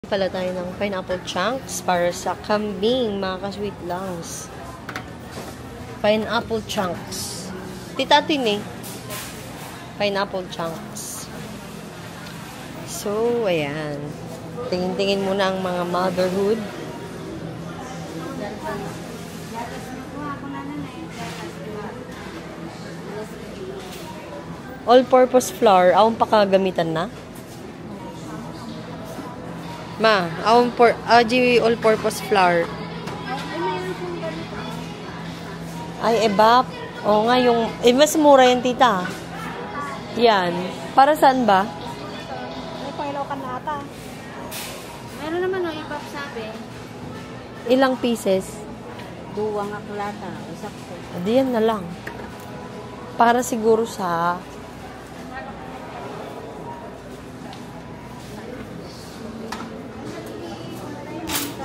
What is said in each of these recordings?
Pala tayo ng pineapple chunks para sa kambing, mga ka-sweet langs. Pineapple chunks. Tita Tin eh. Pineapple chunks. So, ayan. Tingin-tingin muna ang mga motherhood. All-purpose flour. Awang pakagamitan na. Ma, all-purpose flour. Ay, ebap. Oo nga, yung... mas mura yan, tita. Yan. Para saan ba? May pangilaw ka na ata. Meron naman ang ebap sabi. Ilang pieces? Duwang aklata. Isakto. Adi yan na lang. Para siguro sa...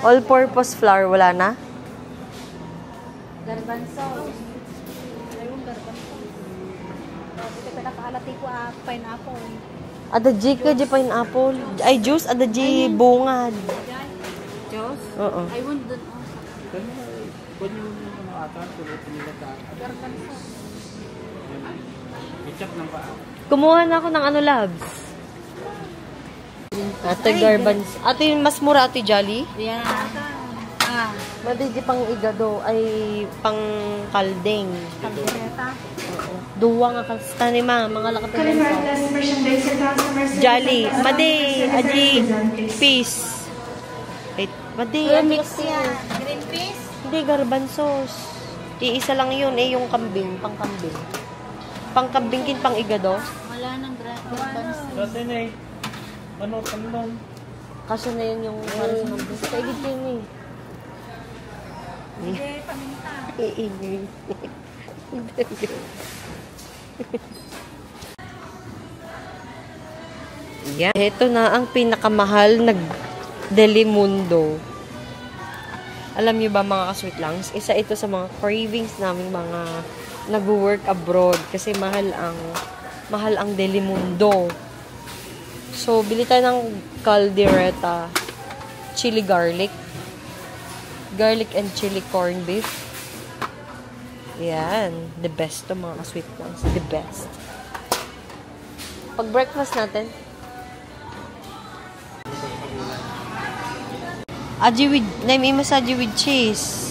all-purpose flour, wala na? Garbanzo. Ayun, garbanzo. Dito pinapaalati ko pineapple. Ada G ka, di pineapple. Ay, juice. Ada G bungad. Diyos? Oo. I want dun. Kung yung ata, tulad nila ka. Garbanzo. I-check ng paa. Kumuha na ako ng ano, labs. Ate garbans. Ate, mas mura, Ate Jolly? Yeah. Madidi pang igado ay pang kalding. Kaldereta. Duwa nga kastani ma, mga lakapin Jolly. Madi, aji, peace. Wait, madi. Mix yan. Green peas? Hindi, garbanzos. Iisa lang yun, yung kambing, pang kambing. Pang kambing kin, pang igado. Wala nang garbanzo. Kasi na eh. Ano, tanong? Kaso na yun yung para sa kambing. Kaigit yun eh. Hindi, paminta. Yan. Ito na ang pinakamahal na Delimundo. Alam niyo ba mga ka-sweet langs? Isa ito sa mga cravings namin mga nag-work abroad kasi mahal ang Delimundo. So, bili tayo ng caldereta, chili garlic and chili corned beef. Yan. The best to mga ka-sweet langs. The best. Pag breakfast natin, aji with, naimimas aji with cheese.